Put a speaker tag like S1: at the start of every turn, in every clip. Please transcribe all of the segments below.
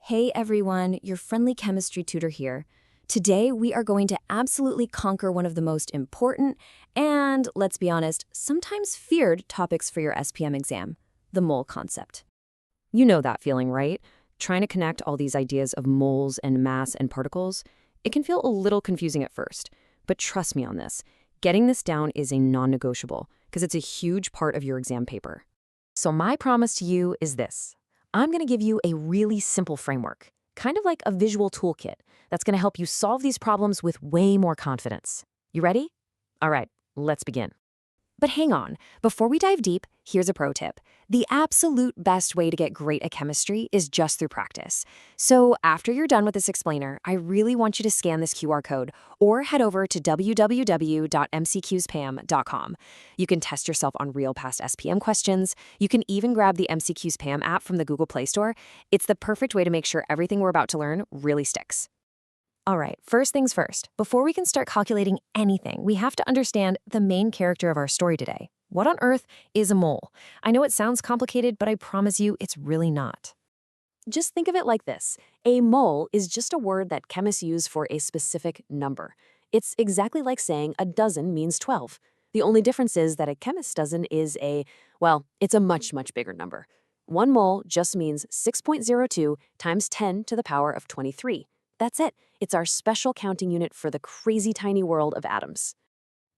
S1: Hey everyone, your friendly chemistry tutor here. Today we are going to absolutely conquer one of the most important and, let's be honest, sometimes feared topics for your SPM exam, the mole concept. You know that feeling, right? Trying to connect all these ideas of moles and mass and particles, it can feel a little confusing at first, but trust me on this. Getting this down is a non-negotiable because it's a huge part of your exam paper. So my promise to you is this. I'm going to give you a really simple framework, kind of like a visual toolkit, that's going to help you solve these problems with way more confidence. You ready? All right, let's begin. But hang on, before we dive deep, here's a pro tip. The absolute best way to get great at chemistry is just through practice. So after you're done with this explainer, I really want you to scan this QR code or head over to www.mcqspam.com. You can test yourself on real past SPM questions. You can even grab the MCQ SPM app from the Google Play Store. It's the perfect way to make sure everything we're about to learn really sticks. All right, first things first. Before we can start calculating anything, we have to understand the main character of our story today. What on earth is a mole? I know it sounds complicated, but I promise you it's really not. Just think of it like this. A mole is just a word that chemists use for a specific number. It's exactly like saying a dozen means 12. The only difference is that a chemist's dozen is it's a much, much bigger number. 1 mole just means 6.02 times 10 to the power of 23. That's it. It's our special counting unit for the crazy tiny world of atoms.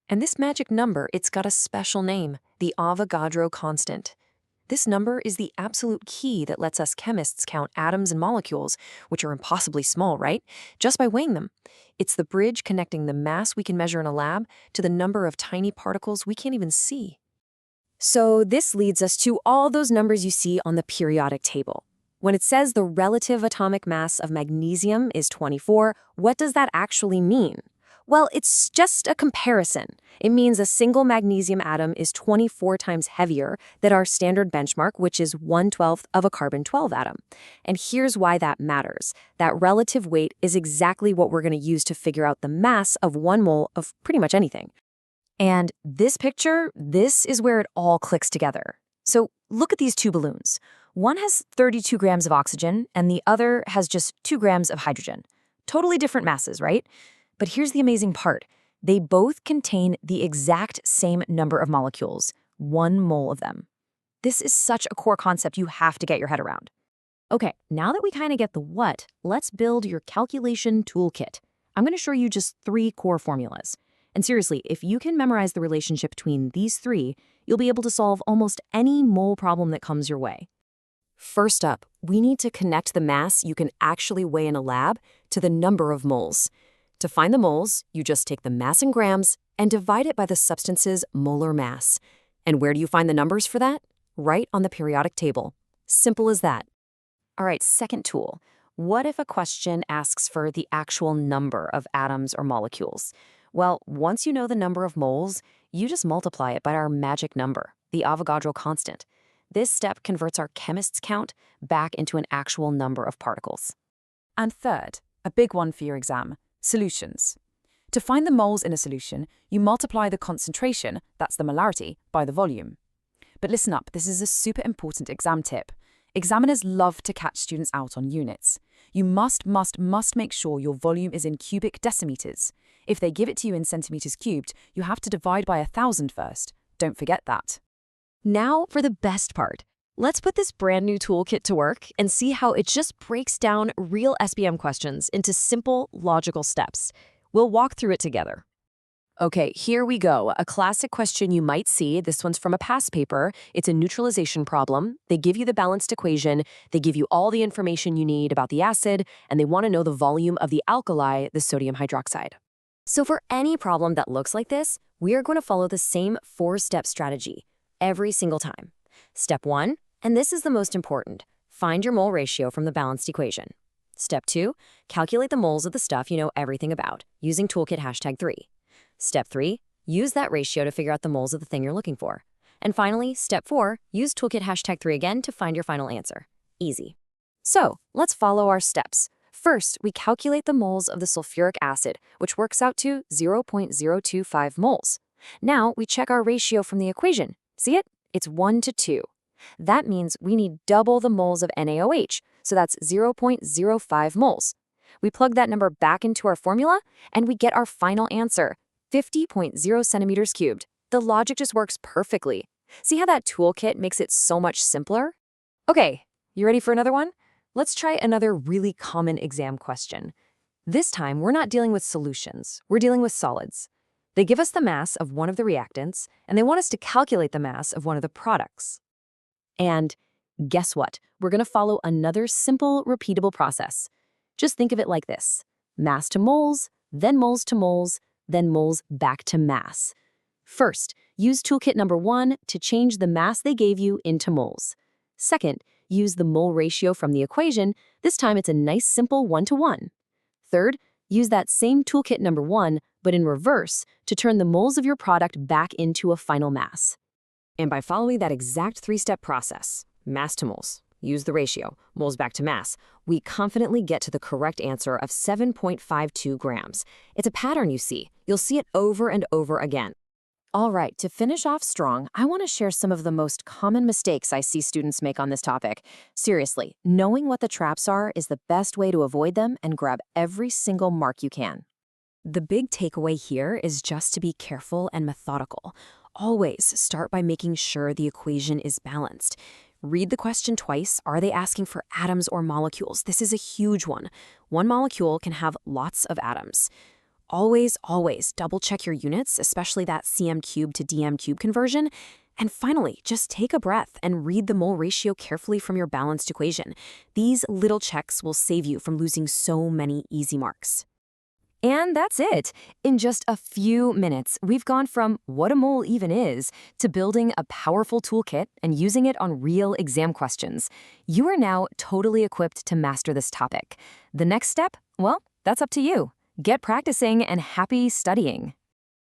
S1: And this magic number, it's got a special name, the Avogadro constant. This number is the absolute key that lets us chemists count atoms and molecules, which are impossibly small, right? Just by weighing them. It's the bridge connecting the mass we can measure in a lab to the number of tiny particles we can't even see. So this leads us to all those numbers you see on the periodic table. When it says the relative atomic mass of magnesium is 24, what does that actually mean? Well, it's just a comparison. It means a single magnesium atom is 24 times heavier than our standard benchmark, which is 1/12 of a carbon-12 atom. And here's why that matters. That relative weight is exactly what we're going to use to figure out the mass of 1 mole of pretty much anything. And this picture, this is where it all clicks together. So look at these two balloons. One has 32 grams of oxygen, and the other has just 2 grams of hydrogen. Totally different masses, right? But here's the amazing part. They both contain the exact same number of molecules, 1 mole of them. This is such a core concept you have to get your head around. Okay, now that we kind of get the what, let's build your calculation toolkit. I'm going to show you just 3 core formulas. And seriously, if you can memorize the relationship between these 3, you'll be able to solve almost any mole problem that comes your way. First up, we need to connect the mass you can actually weigh in a lab to the number of moles. To find the moles, you just take the mass in grams and divide it by the substance's molar mass. And where do you find the numbers for that? Right on the periodic table. Simple as that. All right, second tool. What if a question asks for the actual number of atoms or molecules? Well, once you know the number of moles, you just multiply it by our magic number, the Avogadro constant. This step converts our chemist's count back into an actual number of particles.
S2: And third, a big one for your exam, solutions. To find the moles in a solution, you multiply the concentration, that's the molarity, by the volume. But listen up, this is a super important exam tip. Examiners love to catch students out on units. You must make sure your volume is in cubic decimeters. If they give it to you in centimeters cubed, you have to divide by 1,000 first. Don't forget that.
S1: Now for the best part. Let's put this brand new toolkit to work and see how it just breaks down real SPM questions into simple, logical steps. We'll walk through it together. Okay, here we go. A classic question you might see. This one's from a past paper. It's a neutralization problem. They give you the balanced equation. They give you all the information you need about the acid, and they want to know the volume of the alkali, the sodium hydroxide. So for any problem that looks like this, we are going to follow the same 4-step strategy every single time. Step 1, and this is the most important, find your mole ratio from the balanced equation. Step 2, calculate the moles of the stuff you know everything about, using toolkit #3. Step 3, use that ratio to figure out the moles of the thing you're looking for. And finally, step 4, use toolkit #3 again to find your final answer. Easy. So let's follow our steps. First, we calculate the moles of the sulfuric acid, which works out to 0.025 moles. Now we check our ratio from the equation. See it? It's 1 to 2. That means we need double the moles of NaOH, so that's 0.05 moles. We plug that number back into our formula, and we get our final answer, 50.0 centimeters cubed. The logic just works perfectly. See how that toolkit makes it so much simpler? Okay, you ready for another one? Let's try another really common exam question. This time, we're not dealing with solutions, we're dealing with solids. They give us the mass of one of the reactants, and they want us to calculate the mass of one of the products. And guess what? We're going to follow another simple, repeatable process. Just think of it like this: mass to moles, then moles to moles, then moles back to mass. First, use toolkit number 1 to change the mass they gave you into moles. Second, use the mole ratio from the equation. This time it's a nice simple 1-to-1. Third, use that same toolkit number 1, but in reverse, to turn the moles of your product back into a final mass. And by following that exact 3-step process, mass to moles, use the ratio, moles back to mass, we confidently get to the correct answer of 7.52 grams. It's a pattern you see. You'll see it over and over again. All right, to finish off strong, I want to share some of the most common mistakes I see students make on this topic. Seriously, knowing what the traps are is the best way to avoid them and grab every single mark you can. The big takeaway here is just to be careful and methodical. Always start by making sure the equation is balanced. Read the question twice. Are they asking for atoms or molecules? This is a huge one. One molecule can have lots of atoms. Always double-check your units, especially that cm cubed to dm cubed conversion. And finally, just take a breath and read the mole ratio carefully from your balanced equation. These little checks will save you from losing so many easy marks. And that's it. In just a few minutes, we've gone from what a mole even is to building a powerful toolkit and using it on real exam questions. You are now totally equipped to master this topic. The next step? Well, that's up to you. Get practicing and happy studying.